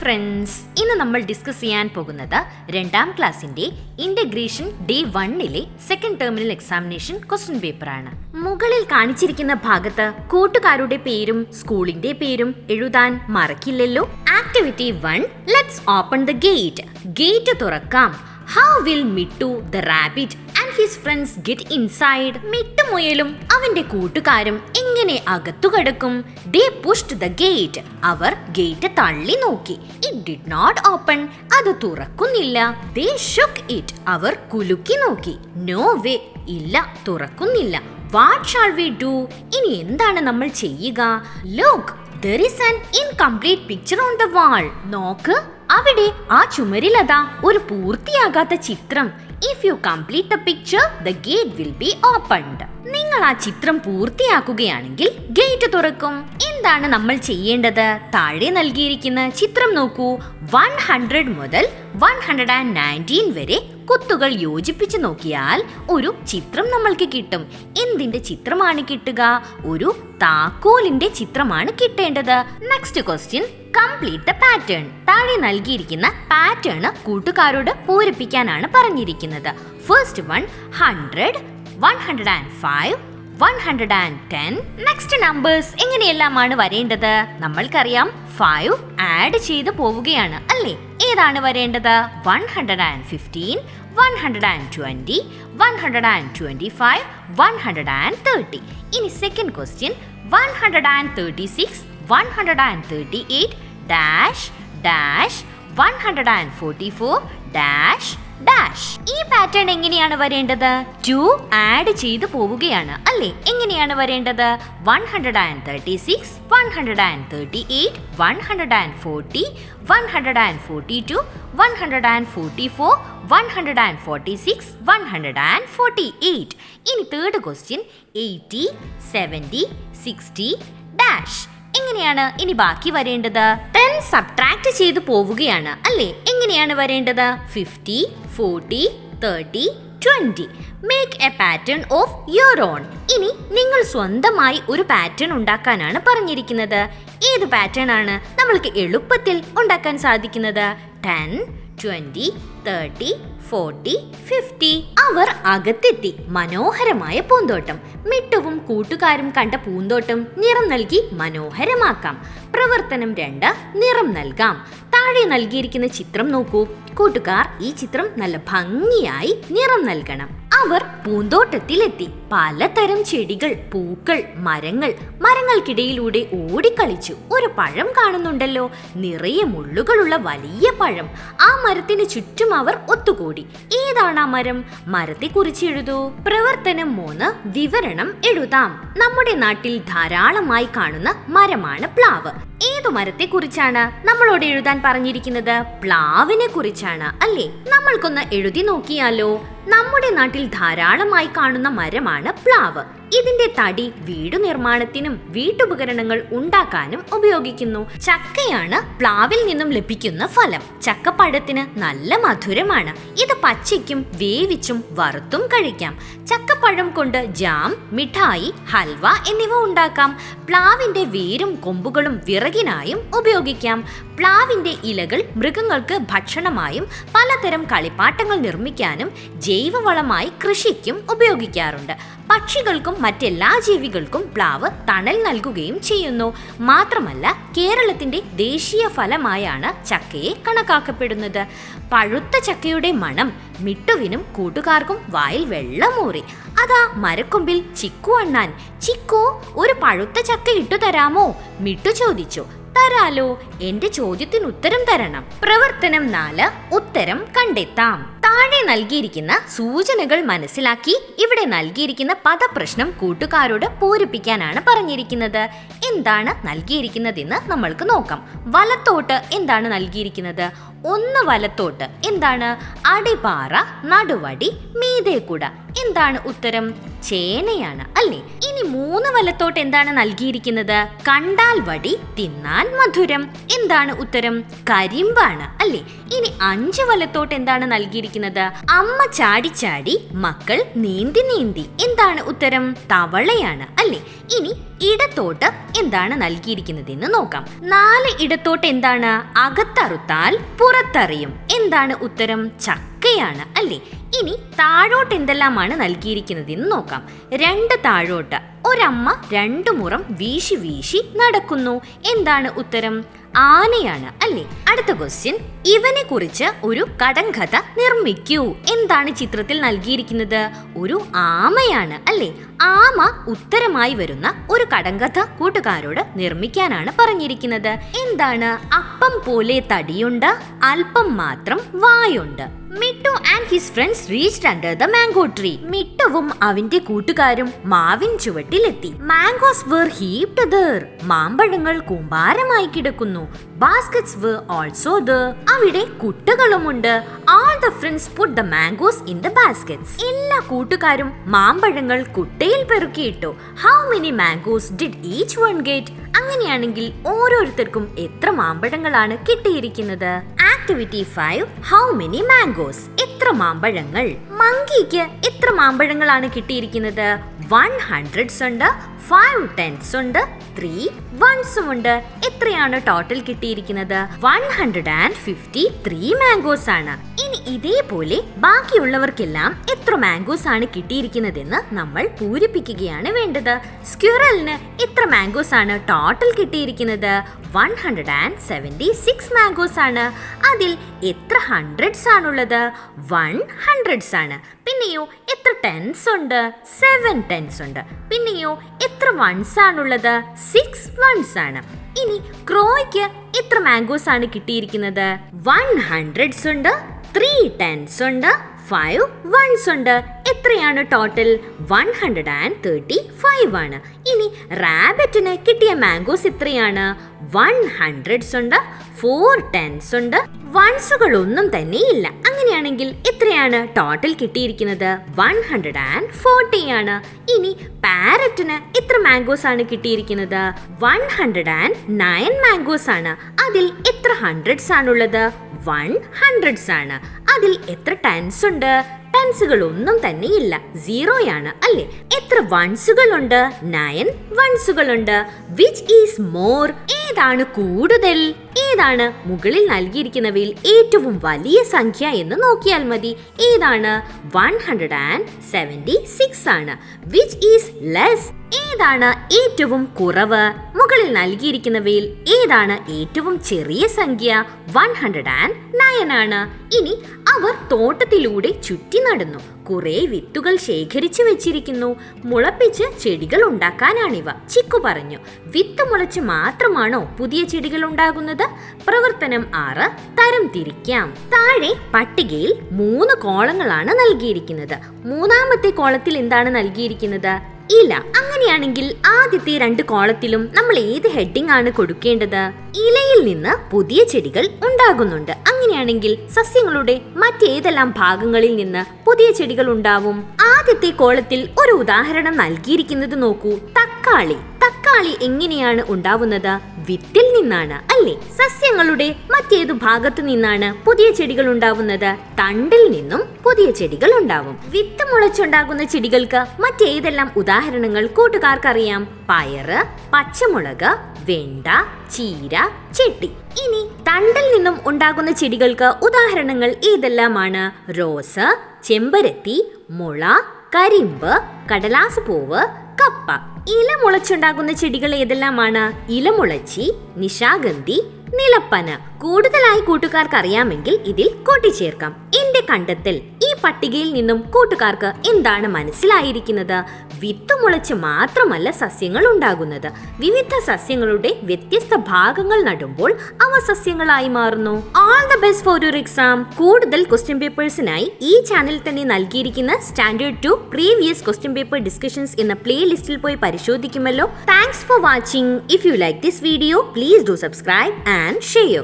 Friends, ഇന്ന് നമ്മൾ discuss ചെയ്യാൻ പോകുന്നത് 2ാം ക്ലാസ്സിന്റെ ഇന്റഗ്രേഷൻ ഡേ 1-ലെ സെക്കൻഡ് ടെർമിനൽ എക്സാമിനേഷൻ ക്വസ്റ്റ്യൻ പേപ്പറാണ്. മുകളിൽ കാണിച്ചിരിക്കുന്ന ഭാഗത്ത് കൂട്ടുകാരുടെ പേരും സ്കൂളിന്റെ പേരും എഴുതാൻ മറക്കില്ലല്ലോ. Activity 1, let's open the gate. Gate തുറക്കാം. How will Mittu the rabbit and his friends get inside? മിട്ടുമുയലും അവന്റെ കൂട്ടുകാരും എങ്ങനെ അകത്തു കടക്കും? They pushed the gate. അവർ ഗേറ്റ് തള്ളി നോക്കി. It did not open. അത് തുറക്കുന്നില്ല. They shook it. അവർ കുലുക്കി നോക്കി. No way. ഇല്ല, തുറക്കുന്നില്ല. What shall we do? ഇനി എന്താണ് നമ്മൾ ചെയ്യുക? Look, there is an incomplete picture on the wall. നോക്ക്, അവിടെ ആ ചുമരിലതാ ഒരു പൂർത്തിയാകാത്ത ചിത്രം. If you complete the picture, the gate will be opened. നിങ്ങൾ ആ ചിത്രം പൂർത്തിയാക്കുകയാണെങ്കിൽ ഗേറ്റ് തുറക്കും. എന്താണ് നമ്മൾ ചെയ്യേണ്ടത്? താഴെ നൽകിയിരിക്കുന്ന ചിത്രം നോക്കൂ. 100 മുതൽ 119 വരെ കുത്തുകൾ യോജിപ്പിച്ച് നോക്കിയാൽ ഒരു ചിത്രം നമ്മൾക്ക് കിട്ടും. എന്തിന്റെ ചിത്രമാണ് കിട്ടുക? ഒരു താക്കോലിന്റെ ചിത്രമാണ് കിട്ടേണ്ടത്. Next question, complete the pattern. താഴെ നൽകിയിരിക്കുന്ന പാറ്റേൺ കൂട്ടുകാരോട് പൂരിപ്പിക്കാനാണ് പറഞ്ഞിരിക്കുന്നത്. First one 100, 105, 110. നെക്സ്റ്റ് നമ്പേഴ്സ് എങ്ങനെയെല്ലാമാണ് വരേണ്ടത്? നമ്മൾക്കറിയാം 5 ആഡ് ചെയ്ത് പോവുകയാണ് അല്ലേ? ഏതാണ് വരേണ്ടത്? 115, 120, 125, 130. ഇനി second question, 136, 138, dash dash 144, dash dash. ഈ പാറ്റേൺ എങ്ങനെയാണ് വരേണ്ടത്? 2 ആഡ് ചെയ്ത് പോവുകയാണ് അല്ലേ? എങ്ങനെയാണ് വരേണ്ടത്? 136, 138, 140, 142, 144, 146, 148. ഇനി തേർഡ് ക്വസ്റ്റ്യൻ, 80, 70, 60, ഡാഷ്. എങ്ങനെയാണ് ഇനി ബാക്കി വരേണ്ടത്? 10 സബ്ട്രാക്ട് ചെയ്ത് പോവുകയാണ് അല്ലേ? എങ്ങനെയാണ് വരേണ്ടത്? 50, 40, 30, 20. Make A pattern of your own. ഇനി നിങ്ങൾ സ്വന്തമായി ഒരു പാറ്റേൺ ഉണ്ടാക്കാനാണ് പറഞ്ഞിരിക്കുന്നത്. ഏത് പാറ്റേൺ ആണ് നമ്മൾക്ക് എളുപ്പത്തിൽ ഉണ്ടാക്കാൻ സാധിക്കുന്നത്? 10, 20, 30, 40, 50. അവർ അകത്തെത്തി. മനോഹരമായ പൂന്തോട്ടം. മിട്ടുവും കൂട്ടുകാരും കണ്ട പൂന്തോട്ടം നിറം നൽകി മനോഹരമാക്കാം. പ്രവർത്തനം 2, നിറം നൽകാം. താഴെ നൽകിയിരിക്കുന്ന ചിത്രം നോക്കൂ. കൂട്ടുകാർ ഈ ചിത്രം നല്ല ഭംഗിയായി നിറം നൽകണം. അവർ പൂന്തോട്ടത്തിലെത്തി. പലതരം ചെടികൾ, പൂക്കൾ, മരങ്ങൾക്കിടയിലൂടെ ഓടിക്കളിച്ചു. ഒരു പഴം കാണുന്നുണ്ടല്ലോ, നിറയെ മുള്ളുകളുള്ള വലിയ പഴം. ആ മരത്തിന് ചുറ്റും അവർ ഒത്തുകൂടി. ഏതാണ് ആ മരം? മരത്തെക്കുറിച്ച് എഴുതൂ. പ്രവർത്തനം 3, വിവരണം എഴുതാം. നമ്മുടെ നാട്ടിൽ ധാരാളമായി കാണുന്ന മരമാണ് പ്ലാവ്. ഏതു മരത്തെക്കുറിച്ചാണ് നമ്മളോട് എഴുതാൻ പറഞ്ഞിരിക്കുന്നത്? പ്ലാവിനെ കുറിച്ചാണ് അല്ലേ? നമ്മൾക്കൊന്ന് എഴുതി നോക്കിയാലോ. നമ്മുടെ നാട്ടിൽ ധാരാളമായി കാണുന്ന മരമാണ് പ്ലാവ്. ഇതിന്റെ തടി വീടു നിർമ്മാണത്തിനും വീട്ടുപകരണങ്ങൾ ഉണ്ടാക്കാനും ഉപയോഗിക്കുന്നു. ചക്കയാണ് പ്ലാവിൽ നിന്നും ലഭിക്കുന്ന ഫലം. ചക്കപ്പഴത്തിന് നല്ല മധുരമാണ്. ഇത് പച്ചയ്ക്കും വേവിച്ചും വറുത്തും കഴിക്കാം. ചക്കപ്പഴം കൊണ്ട് ജാം, മിഠായി, ഹൽവ എന്നിവ ഉണ്ടാക്കാം. പ്ലാവിന്റെ വേരും കൊമ്പുകളും വിറകിനായും ഉപയോഗിക്കാം. പ്ലാവിന്റെ ഇലകൾ മൃഗങ്ങൾക്ക് ഭക്ഷണമായും പലതരം കളിപ്പാട്ടങ്ങൾ നിർമ്മിക്കാനും ജൈവവളമായി കൃഷിക്കും ഉപയോഗിക്കാറുണ്ട്. പക്ഷികൾക്കും മറ്റെല്ലാ ജീവികൾക്കും പ്ലാവ് തണൽ നൽകുകയും ചെയ്യുന്നു. മാത്രമല്ല, കേരളത്തിന്റെ ദേശീയ ഫലമായാണ് ചക്കയെ കണക്കാക്കപ്പെടുന്നത്. പഴുത്ത ചക്കയുടെ മണം മിട്ടുവിനും കൂട്ടുകാർക്കും വായിൽ വെള്ളമൂറി. അതാ മരക്കൊമ്പിൽ ചിക്കു അണ്ണാൻ. ചിക്കു, ഒരു പഴുത്ത ചക്ക ഇട്ടു തരാമോ? മിട്ടു ചോദിച്ചു. തരാലോ. എന്റെ ചോദ്യത്തിന് ഉത്തരം തരണം. പ്രവർത്തനം 4, ഉത്തരം കണ്ടെത്താം. താഴെ നൽകിയിരിക്കുന്ന സൂചനകൾ മനസ്സിലാക്കി ഇവിടെ നൽകിയിരിക്കുന്ന പദപ്രശ്നം കൂട്ടുകാരോട് പൂരിപ്പിക്കാനാണ് പറഞ്ഞിരിക്കുന്നത്. എന്താണ് നൽകിയിരിക്കുന്നതെന്ന് നമ്മൾക്ക് നോക്കാം. വലത്തോട്ട് എന്താണ് നൽകിയിരിക്കുന്നത്? 1 വലത്തോട്ട് എന്താണ്? അടിപാറ, നടുവടി, മീതേക്കുട. എന്താണ് ഉത്തരം? ചേനയാണ് അല്ലേ? ഇനി 3 വലത്തോട്ട് എന്താണ് നൽകിയിരിക്കുന്നത്? കണ്ടാൽ വടി, തിന്നാൻ മധുരം. എന്താണ് ഉത്തരം? കരിമ്പാണ് അല്ലേ? ഇനി 5 വലത്തോട്ട് എന്താണ് നൽകിയിരിക്കുന്നത്? നൽകിയിരിക്കുന്നത്? അമ്മ ചാടി ചാടി, മക്കൾ നീന്തി നീന്തി. എന്താണ് ഉത്തരം? തവളയാണ് അല്ലേ? ഇനി ഇടത്തോട്ട് എന്താണ് നൽകിയിരിക്കുന്നതെന്ന് നോക്കാം. 4 ഇടത്തോട്ട് എന്താണ്? അകത്തറുത്താൽ പുറത്തറിയും. എന്താണ് ഉത്തരം? ചക്കയാണ് അല്ലേ? ഇനി താഴോട്ട് എന്തെല്ലാമാണ് നൽകിയിരിക്കുന്നതെന്ന് നോക്കാം. 2 താഴോട്ട്. ഒരമ്മ 2 മുറം വീശി വീശി നടക്കുന്നു. എന്താണ് ഉത്തരം? ആനയാണ് അല്ലേ? അടുത്ത ക്വസ്റ്റ്യൻ, ഇവനെ കുറിച്ച് ഒരു കടങ്കഥ നിർമ്മിക്കൂ. എന്താണ് ചിത്രത്തിൽ നൽകിയിരിക്കുന്നത്? ഒരു ആമയാണ് അല്ലേ? ആമ ഉത്തരമായി വരുന്ന ഒരു കടങ്കഥ കൂട്ടുകാരോട് നിർമ്മിക്കാനാണ് പറഞ്ഞിരിക്കുന്നത്. എന്താണ്? അപ്പം പോലെ തടിയുണ്ട്, അല്പം മാത്രം വായുണ്ട്. Mittu and his friends reached under the mango tree. മിട്ടുവും അവന്റെ കൂട്ടുകാരും മാവിൻ ചുവട്ടിലെത്തി. Mangoes were heaped there. മാമ്പഴങ്ങൾ കൂമ്പാരമായി കിടക്കുന്നു. Baskets were also there. അവിടെ കുട്ടകളുമുണ്ട്. All the friends put the mangoes in the baskets. എല്ലാ കൂട്ടുകാരും മാമ്പഴങ്ങൾ കുട്ടയിൽ പെറുക്കിയിട്ടു. How many mangoes did each one get? അങ്ങനെയാണെങ്കിൽ ഓരോരുത്തർക്കും എത്ര മാമ്പഴങ്ങളാണ് കിട്ടിയിരിക്കുന്നത്? ആക്ടിവിറ്റി 5. How many mangoes? എത്ര മാമ്പഴങ്ങൾ? മങ്കിക്ക് എത്ര മാമ്പഴങ്ങളാണ് കിട്ടിയിരിക്കുന്നത്? 100s ഉണ്ട്, 5 10s ഉണ്ട്, 3 1s ഉണ്ട്. എത്രയാണ് ടോട്ടൽ കിട്ടിയിരിക്കുന്നത്? 153 മാംഗോസ് ആണ്. ഇനി ഇതേപോലെ ബാക്കിയുള്ളവർക്കെല്ലാം എത്ര മാംഗോസ് ആണ് കിട്ടിയിരിക്കുന്നതെന്ന് നമ്മൾ പൂരിപ്പിക്കുകയാണ് വേണ്ടത്. സ്ക്വിറലിന് എത്ര മാംഗോസ് ആണ് ടോട്ടൽ കിട്ടിയിരിക്കുന്നത്? 176 മാംഗോസ് ആണ്. അതിൽ എത്ര ഹൺഡ്രഡ്സ് ആണുള്ളത്? 100s ആണ്. പിന്നെയോ എത്ര 10s ഉണ്ട്? 7 10s ഉണ്ട്. പിന്നെയോ എത്ര 1s ആണുള്ളത്? 6 1s ആണ്. ഇനി ക്രോയ്ക്ക് എത്ര മാംഗോസ് ആണ് കിട്ടിയിരിക്കുന്നത്? 100s ഉണ്ട്, 3 10s ഉണ്ട്, 5 1s ഉണ്ട്. എത്രയാണ് ടോട്ടൽ? 135 ആണ്. ഇനി റാബിറ്റിന് കിട്ടിയ മാംഗോസ് എത്രയാണ്? 100s ഉണ്ട്, 4 10s ഉണ്ട്, 1sകളൊന്നും തന്നെ ഇല്ല. അങ്ങനെയാണെങ്കിൽ എത്രയാണ് ടോട്ടൽ കിട്ടിയിരിക്കുന്നത്? 140 ആണ്. ഇനി പാരറ്റിന് എത്ര മാംഗോസ് ആണ് കിട്ടിയിരിക്കുന്നത്? 109 മാംഗോസ് ആണ്. അതിൽ എത്ര ഹൺഡ്രഡ്സ് ആണുള്ളത്? 100s ആണ്. അതിൽ എത്ര 10s ഉണ്ട്? 10sകളൊന്നും തന്നെ ഇല്ല, 0 ആണ് അല്ലേ? എത്ര 1sകളുണ്ട്? 9 1sകളുണ്ട്. Which is more? ഏതാണ് കൂടുതൽ? ഏതാണ് മുകളിൽ നൽകിയിരിക്കുന്നവയിൽ ഏറ്റവും വലിയ സംഖ്യ എന്ന് നോക്കിയാൽ മതി. ഏതാണ്? 176 ആണ്. Which is less? ഏതാണ് ഏറ്റവും കുറവ്? മുകളിൽ നൽകിയിരിക്കുന്നവയിൽ ഏതാണ് ഏറ്റവും ചെറിയ സംഖ്യ? 109 ആണ്. ഇനി അവർ തോട്ടത്തിലൂടെ ചുറ്റി നടന്നു. കുറെ വിത്തുകൾ ശേഖരിച്ചു വെച്ചിരിക്കുന്നു. മുളപ്പിച്ച് ചെടികൾ ഉണ്ടാക്കാനാണിവ. ചിക്കു പറഞ്ഞു. വിത്ത് മുളച്ച് മാത്രമാണോ പുതിയ ചെടികൾ ഉണ്ടാകുന്നത്? പ്രവർത്തനം 6 തരം തിരിക്കാം. താഴെ പട്ടികയിൽ 3 കോളങ്ങളാണ് നൽകിയിരിക്കുന്നത്. മൂന്നാമത്തെ കോളത്തിൽ എന്താണ് നൽകിയിരിക്കുന്നത്? ഇല. അങ്ങനെയാണെങ്കിൽ ആദ്യത്തെ 2 കോളത്തിലും നമ്മൾ ഏത് ഹെഡിങ് ആണ് കൊടുക്കേണ്ടത്? ഇലയിൽ നിന്ന് പുതിയ ചെടികൾ ഉണ്ടാകുന്നുണ്ട്. അങ്ങനെയാണെങ്കിൽ സസ്യങ്ങളുടെ മറ്റേതെല്ലാം ഭാഗങ്ങളിൽ നിന്ന് പുതിയ ചെടികൾ ഉണ്ടാവും? ആദ്യത്തെ കോളത്തിൽ ഒരു ഉദാഹരണം നൽകിയിരിക്കുന്നത് നോക്കൂ. തക്കാളി. തക്കാളി എങ്ങനെയാണ് ഉണ്ടാവുന്നത്? വിത്തിൽ നിന്നാണ് അല്ലേ? സസ്യങ്ങളുടെ മറ്റേതു ഭാഗത്തു നിന്നാണ് പുതിയ ചെടികൾ ഉണ്ടാവുന്നത്? തണ്ടിൽ നിന്നും പുതിയ ചെടികൾ ഉണ്ടാവും. വിത്ത് മുളച്ചുണ്ടാകുന്ന ചെടികൾക്ക് മറ്റേതെല്ലാം ഉദാഹരണങ്ങൾ കൂട്ടുകാർക്കറിയാം? പയറ്, പച്ചമുളക്, വെണ്ട, ചീര, ചെട്ടി. ഇനി തണ്ടിൽ നിന്നും ഉണ്ടാകുന്ന ചെടികൾക്ക് ഉദാഹരണങ്ങൾ ഏതെല്ലാമാണ്? റോസ്, ചെമ്പരത്തി, മുള, കരിമ്പ്, കടലാസ് പൂവ്, കപ്പ. ഇല മുളച്ചുണ്ടാകുന്ന ചെടികൾ ഏതെല്ലാമാണ്? ഇലമുളച്ചി, നിശാഗന്ധി, നിലപ്പന. കൂടുതലായി കൂട്ടുകാർക്ക് അറിയാമെങ്കിൽ ഇതിൽ കൂട്ടിച്ചേർക്കാം. എന്റെ കണ്ടെത്തൽ ഈ പട്ടികയിൽ നിന്നും കൂട്ടുകാർക്ക് എന്താണ് മനസ്സിലായിരിക്കുന്നത്? വിത്ത് മുളച്ച് മാത്രമല്ല സസ്യങ്ങൾ ഉണ്ടാകുന്നത്. വിവിധ സസ്യങ്ങളുടെ വ്യത്യസ്ത ഭാഗങ്ങൾ നടുമ്പോൾ അവ സസ്യങ്ങളായി മാറുന്നു. All the best for your exam. കൂടുതൽ ക്വസ്റ്റ്യൻ പേപ്പേഴ്സിനായി ഈ ചാനൽ തന്നെ നൽകിയിരിക്കുന്ന standard 2 previous question paper discussions എന്ന പ്ലേലിസ്റ്റിൽ പോയി പരിശോധിക്കുമല്ലോ. Thanks for watching. If you like this video, please do subscribe and share.